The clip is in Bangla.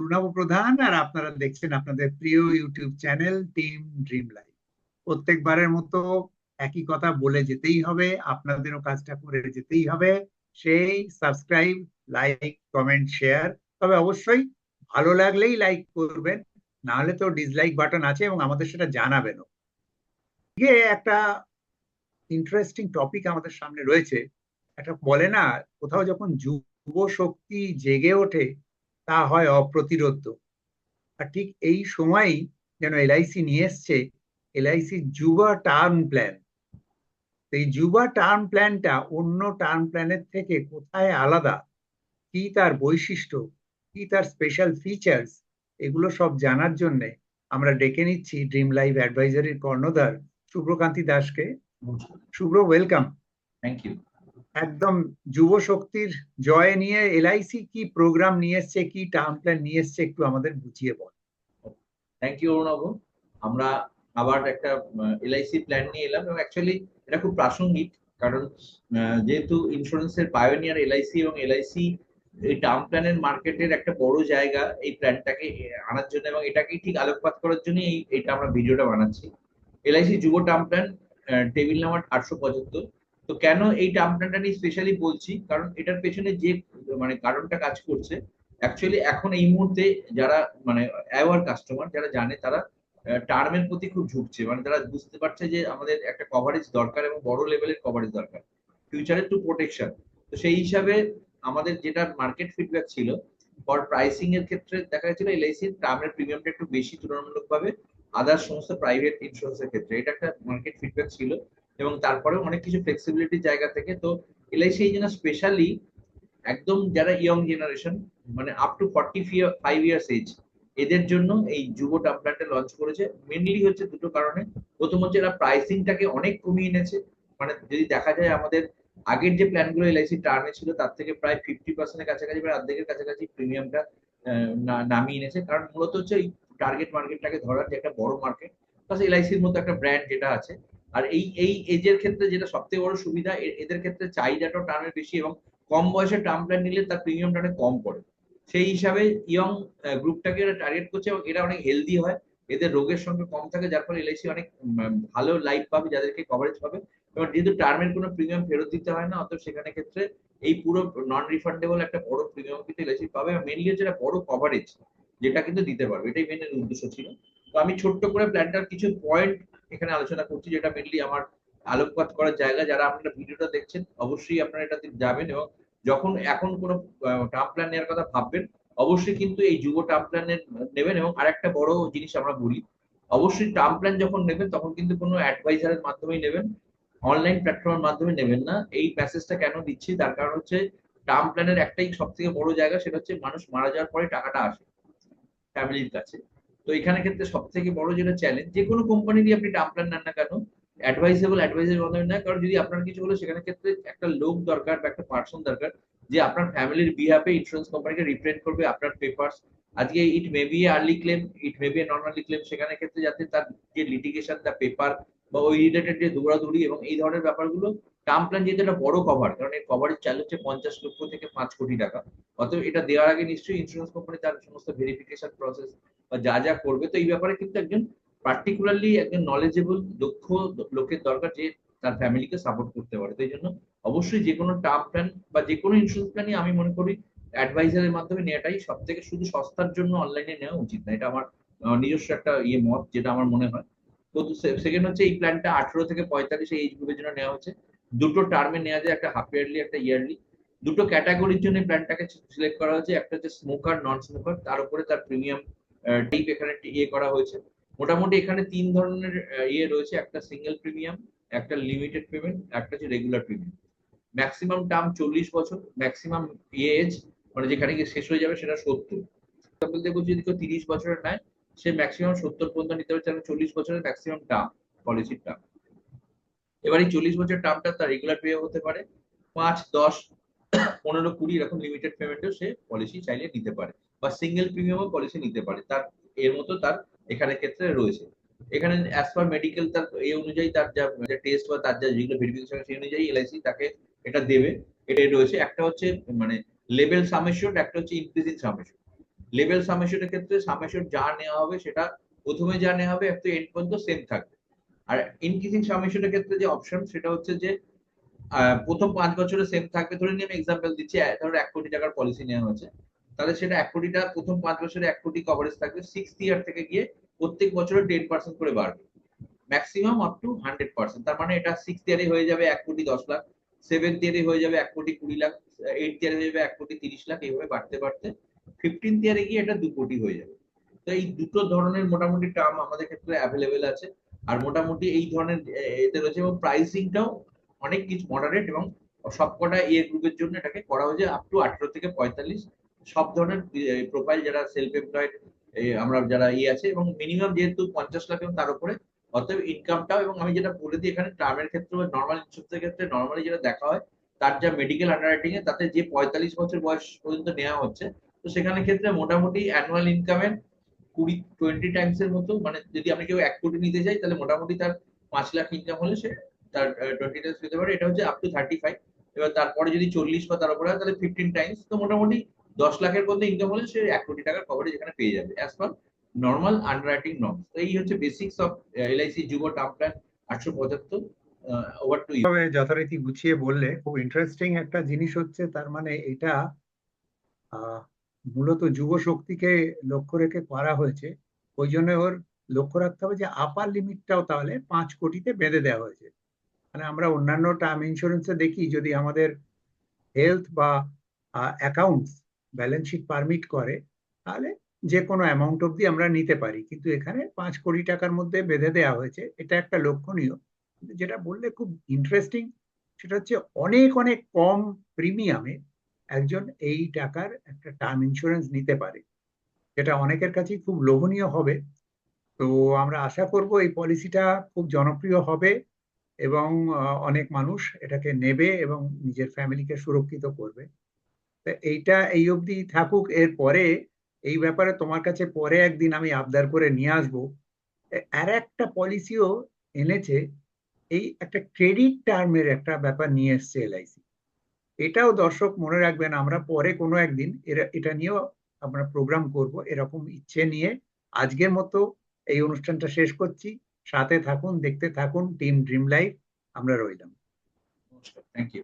অরুণাভ প্রধান, আর আপনারা দেখছেন আপনাদের প্রিয় YouTube channel team dream life. প্রত্যেকবারের মতো একই কথা বলে যেতেই হবে, আপনাদেরও কাজটা করে যেতেই হবে। সেই সাবস্ক্রাইব, লাইক, কমেন্ট, শেয়ার। তবে অবশ্যই ভালো লাগলেই লাইক করবেন, না হলে তো ডিসলাইক বাটন আছে এবং আমাদের সেটা জানাবেন। একটা ইন্টারেস্টিং টপিক আমাদের সামনে রয়েছে। একটা বলে না, কোথাও যখন যুব শক্তি জেগে ওঠে তা হয় অপ্রতিরোধ্য। আর ঠিক এই সময়ই যেন এলআইসি নিয়ে এসছে এলআইসি যুবা টার্ম প্ল্যান। এই যুবা টার্ম প্ল্যানটা অন্য টার্ম প্ল্যানের থেকে কোথায় আলাদা, কি তার বৈশিষ্ট্য, কি তার স্পেশাল ফিচার্স, এগুলো সব জানার জন্য আমরা ডেকে নিচ্ছি ড্রিম লাইফ অ্যাডভাইজারির কর্ণধার শুভ্রকান্তি দাসকে। শুভ্র, ওয়েলকাম। Thank you. একদম যুব শক্তির জয় নিয়ে এলআইসি কি প্রোগ্রাম নিয়ে এসছে, কি টার্ম প্ল্যান নিয়ে এসছে, একটু আমাদের বুঝিয়ে বল। Thank you Arunava. আমরা আবার একটা এলআইসি প্ল্যান নিয়ে এলাম এবং অ্যাকচুয়ালি এটা খুব প্রাসঙ্গিক, কারণ যেহেতু ইন্স্যুরেন্সের পায়োনিয়ার এলআইসি এবং এলআইসি এই টার্ম প্ল্যানের মার্কেটের একটা বড় জায়গা এই প্ল্যানটাকে আনার জন্য এবং এটাকে ঠিক আলোকপাত করার জন্য এইটা আমরা ভিডিওটা বানাচ্ছি। LIC Yuva term plan, table number 875। তো কেন এই টার্ম প্ল্যানটা নিয়ে স্পেশালি বলছি, কারণ এটার পেছনে যে কারণটা কাজ করছে, অ্যাকচুয়ালি এখন এই মুহূর্তে যারা অ্যাওয়ার কাস্টমার, যারা জানে, তারা টার্মের প্রতি খুব ঝুঁকছে। তারা বুঝতে পারছে যে আমাদের একটা কভারেজ দরকার এবং বড় লেভেলের কভারেজ দরকার ফিউচারে টু প্রোটেকশন। তো সেই হিসাবে আমাদের যেটা মার্কেট ফিডব্যাক ছিল, ফর প্রাইসিং এর ক্ষেত্রে দেখা যাচ্ছিল এলআইসির টার্মের প্রিমিয়ামটা একটু বেশি তুলনামূলকভাবে আদার সমস্ত প্রাইভেট ইন্স্যুরেন্সের ক্ষেত্রে। এটা একটা মার্কেট ফিডব্যাক ছিল এবং তারপরে অনেক কিছু ফ্লেক্সিবিলিটির জায়গা থেকে তো এলআইসি এই জন্য স্পেশালি একদম যারা young generation, up to 45 years age, এদের জন্য এই যুব টার্ম প্ল্যানটা লঞ্চ করেছে। মেনলি হচ্ছে দুটো কারণে। প্রথম হচ্ছে এরা প্রাইসিংটাকে অনেক কমিয়ে এনেছে। যদি দেখা যায় আমাদের আগের যে প্ল্যানগুলো এলআইসি টার্মে ছিল তার থেকে প্রায় 50% এর কাছাকাছি, প্রায় অর্ধেকের কাছাকাছি প্রিমিয়ামটা নামিয়ে এনেছে। কারণ মূলত হচ্ছে এই টার্গেট মার্কেটটাকে ধরার যে একটা বড় মার্কেট, প্লাস এলআইসির মতো একটা ব্র্যান্ড যেটা আছে। আর এই এজের ক্ষেত্রে যেটা সবথেকে বড় সুবিধা, এদের ক্ষেত্রে চাহিদাটাও টার্মের বেশি এবং কম বয়সে টার্ম প্ল্যান নিলে তার প্রিমিয়ামটা অনেক কম পড়ে। সেই হিসাবে ইয়ং গ্রুপটাকে এরা টার্গেট করছে এবং এরা অনেক হেলদি হয়, এদের রোগের সঙ্গে কম থাকে, যার ফলে এলআইসি অনেক ভালো লাইফ পাবে, যাদেরকে কভারেজ পাবে। এবং যেহেতু টার্মের কোনো প্রিমিয়াম ফেরত দিতে হয় না, অতএব সেখানে ক্ষেত্রে এই পুরো নন রিফান্ডেবল একটা বড় প্রিমিয়াম কিন্তু এলআইসি পাবে। মেনলি হচ্ছে একটা বড় কভারেজ যেটা কিন্তু দিতে পারবে, এটাই মেন উদ্দেশ্য ছিল। তো আমি ছোট্ট করে প্ল্যানটার কিছু পয়েন্ট এখানে আলোচনা করছি, যেটা মেনলি আমার আলোকপাত করার জায়গা। যারা আপনারা ভিডিওটা দেখছেন অবশ্যই আপনারা এটাতে যাবেন এবং যখন এখন কোনো টার্ম প্ল্যান নেওয়ার কথা ভাববেন, অবশ্যই কিন্তু এই যুব টার্ম প্ল্যান নেবেন। এবং আরেকটা বড় জিনিস আমরা বলি, অবশ্যই টার্ম প্ল্যান যখন নেবেন তখন কিন্তু কোনো অ্যাডভাইজারের মাধ্যমেই নেবেন, অনলাইন প্ল্যাটফর্মের মাধ্যমে নেবেন না। এই প্যাসেজটা কেন দিচ্ছি, তার কারণ হচ্ছে টার্ম প্ল্যানের একটাই সব থেকে বড় জায়গা, সেটা হচ্ছে মানুষ মারা যাওয়ার পরে টাকাটা আসে ফ্যামিলির কাছে। তো এখানে ক্ষেত্রে সব থেকে বড় যেটা চ্যালেঞ্জ, যে কোনো কোম্পানিরই আপনি টার্ম প্ল্যান নেন না কেন, অ্যাডভাইজের মাধ্যমে নেয়। কারণ যদি আপনার কিছু হলো, সেখানে ক্ষেত্রে একটা লোক দরকার বা একটা পার্সন দরকার যে আপনার ফ্যামিলির বিহাফে ইন্স্যুরেন্স কোম্পানিকে রিপ্রেজেন্ট করবে আপনার পেপারস। আজকে it may be early claim, it may be non early claim, সেখানে ক্ষেত্রে যাতে তার যে লিটিগেশন, তার পেপার বা ওই রিলেটেড যে দৌড়াদৌড়ি এবং এই ধরনের ব্যাপারগুলো, টার্ম প্ল্যান যেহেতু একটা বড় কভার, কারণ এই কভারেজ চালু হচ্ছে 50 লক্ষ থেকে 5 কোটি টাকা। অতএব এটা দেওয়ার আগে নিশ্চয়ই ইন্স্যুরেন্স কোম্পানি তার সমস্ত ভেরিফিকেশন প্রসেস বা যা যা করবে, তো এই ব্যাপারে কিন্তু একজন পার্টিকুলারলি একজন নলেজেবল দক্ষ লোকের দরকার, যে তার ফ্যামিলিকে সাপোর্ট করতে পারে। তো এই জন্য অবশ্যই যে কোনো টার্ম প্ল্যান বা যে কোনো ইন্স্যুরেন্স প্ল্যানই আমি মনে করি অ্যাডভাইজারের মাধ্যমে নেওয়াটাই সব থেকে, শুধু সস্তার জন্য অনলাইনে নেওয়া উচিত না। এটা আমার নিজস্ব একটা মত, যেটা আমার মনে হয়। তো সেকেন্ড হচ্ছে এই প্ল্যানটা 18 থেকে 45 এই গ্রুপের জন্য নেওয়া হচ্ছে। দুটো টার্মে নেওয়া যায়, একটা হাফ ইয়ারলি, একটা ইয়ারলি। দুটো ক্যাটাগরির জন্য প্ল্যানটাকে সিলেক্ট করা হয়েছে, একটা হচ্ছে স্মোকার, নন স্মোকার, তার উপরে তার প্রিমিয়াম টাইপ এখানে করা হয়েছে। মোটামুটি এখানে 3 ধরনের রয়েছে, একটা সিঙ্গেল প্রিমিয়াম, একটা লিমিটেড পেমেন্ট, একটা হচ্ছে রেগুলার প্রিমিয়াম। ম্যাক্সিমাম টার্ম 40 বছর, ম্যাক্সিমাম এজ যেখানে গিয়ে শেষ হয়ে যাবে সেটা 70। বলছি যদি কেউ 30 বছরের নেয়, সে ম্যাক্সিমাম 70 পর্যন্ত নিতে পারছে, 40 বছরের ম্যাক্সিমাম টার্ম পলিসির টার্ম। এবার এই 40 বছর টার্মটা তার রেগুলার পে হতে পারে, 5, 10, 15, 20 এরকম লিমিটেড পেমেন্টেও সে পলিসি চাইলে নিতে পারে, বা সিঙ্গেল প্রিমিয়ামও পলিসি নিতে পারে। তার এর মতো তার এখানে ক্ষেত্রে রয়েছে। এখানে অ্যাজ পার মেডিকেল তার এই অনুযায়ী তার যা টেস্ট বা তার যা যেগুলো ভেরিফিকেশন, সেই অনুযায়ী এলআইসি তাকে এটা দেবে। এটা রয়েছে। একটা হচ্ছে লেভেল সাম এশিওরড, একটা হচ্ছে ইনক্রিজিং সাম এশিওরড। লেভেল সামেশনের ক্ষেত্রে সামেশন যা নেওয়া হবে সেটা প্রথমে যা নেওয়া হবে একটু এন্ড পর্যন্ত সেম থাকবে। আর ইনক্রিজিং সামেশনের ক্ষেত্রে যে অপশন সেটা হচ্ছে যে প্রথম 5 বছরে সেম থাকবে। ধরে নিয়ে আমি এক্সাম্পল দিচ্ছি, ধরো 1 কোটি টাকার পলিসি নেওয়া হচ্ছে, তাহলে সেটা 1 কোটি টাকা প্রথম 5 বছরে 1 কোটি কভারেজ থাকবে। 6th ইয়ার থেকে গিয়ে প্রত্যেক বছরে 10% করে বাড়বে, ম্যাক্সিমাম আপ টু 100%। তার মানে এটা 6th ইয়ারে হয়ে যাবে 1 কোটি 10 লাখ, 7th ইয়ারে হয়ে যাবে 1 কোটি 20 লাখ, 8th ইয়ারে হয়ে যাবে 1 কোটি 30 লাখ, এইভাবে বাড়তে বাড়তে 15th ইয়ারে গিয়ে এটা 2 কোটি হয়ে যাবে। তো এই দুটো ধরনের মোটামুটি টার্ম আমাদের ক্ষেত্রে অ্যাভেলেবেল আছে। আর মোটামুটি এই ধরনের এতে রয়েছে, এবং প্রাইসিংটাও অনেক কিছু মডারেট, এবং সবকটা ইয়ে গ্রুপের জন্য এটাকে করা হয়েছে আপ টু 18 থেকে 45। সব ধরনের প্রোফাইল, যারা সেলফ এমপ্লয়েড আমরা যারা আছে, এবং মিনিমাম যেহেতু 50 লাখ এবং তার উপরে, অতএব ইনকামটাও। এবং আমি যেটা বলে দিই এখানে, টার্মের ক্ষেত্রে বা নর্মাল ইন্স্যুরেন্সের ক্ষেত্রে নর্মালি যেটা দেখা হয়, তার যা মেডিকেল আন্ডাররাইটিং এ তাতে যে 45 বছর বয়স পর্যন্ত নেওয়া হচ্ছে, তো সেখানে ক্ষেত্রে মোটামুটি অ্যানুয়াল ইনকামের 20 টাইমস এর মতো, মানে যদি আমি কেউ 1 কোটি নিতে যাই তাহলে মোটামুটি তার 5 লাখ ইনকাম হলে সে তার 20 টাইমস পেতে পারে। এটা হচ্ছে আপ টু 35। এবার তারপরে যদি 40 বা তার উপরে হয় তাহলে 15 টাইমস। তো মোটামুটি 10 লাখের মধ্যে ইনকাম হলে সে 1 কোটি টাকার কভারেজ এখানে পেয়ে যাবে as per normal underwriting norms. তো এই হচ্ছে basics of LIC Yuva term plan 875। Over to you. তবে যথারীতি গুছিয়ে বললে, খুব ইন্টারেস্টিং একটা জিনিস হচ্ছে, তার মানে এটা মূলত যুব শক্তিকে লক্ষ্য রেখে করা হয়েছে। ওই জন্য ওর লক্ষ্য রাখতে হবে যে আপার লিমিটটাও তাহলে 5 কোটিতে বেঁধে দেওয়া হয়েছে। মানে আমরা অন্যান্য টার্ম ইন্স্যুরেন্সে দেখি, যদি আমাদের হেলথ বা অ্যাকাউন্টস ব্যালেন্স শিট পারমিট করে, তাহলে যে কোনো অ্যামাউন্ট অব্দি আমরা নিতে পারি, কিন্তু এখানে 5 কোটি টাকার মধ্যে বেঁধে দেওয়া হয়েছে। এটা একটা লক্ষণীয়। কিন্তু যেটা বললে খুব ইন্টারেস্টিং, সেটা হচ্ছে অনেক অনেক কম প্রিমিয়ামে একজন এই টাকার একটা টার্ম ইন্স্যুরেন্স নিতে পারে, যেটা অনেকের কাছেই খুব লোভনীয় হবে। তো আমরা আশা করব এই পলিসিটা খুব জনপ্রিয় হবে, এবং অনেক মানুষ এটাকে নেবে এবং নিজের ফ্যামিলিকে সুরক্ষিত করবে। তা এইটা এই অবধি থাকুক। এর পরে এই ব্যাপারে তোমার কাছে পরে একদিন আমি আবদার করে নিয়ে আসবো। আর একটা পলিসিও এনেছে, এই একটা ক্রেডিট টার্মের একটা ব্যাপার নিয়ে এসছে এলআইসি। এটাও দর্শক মনে রাখবেন, আমরা পরে কোনো একদিন এটা নিয়েও আমরা প্রোগ্রাম করব, এরকম ইচ্ছে নিয়ে। আজকের মতো এই অনুষ্ঠানটা শেষ করছি। সাথে থাকুন, দেখতে থাকুন টিম ড্রিম লাইফ। আমরা রইলাম। নমস্কার, থ্যাংক ইউ।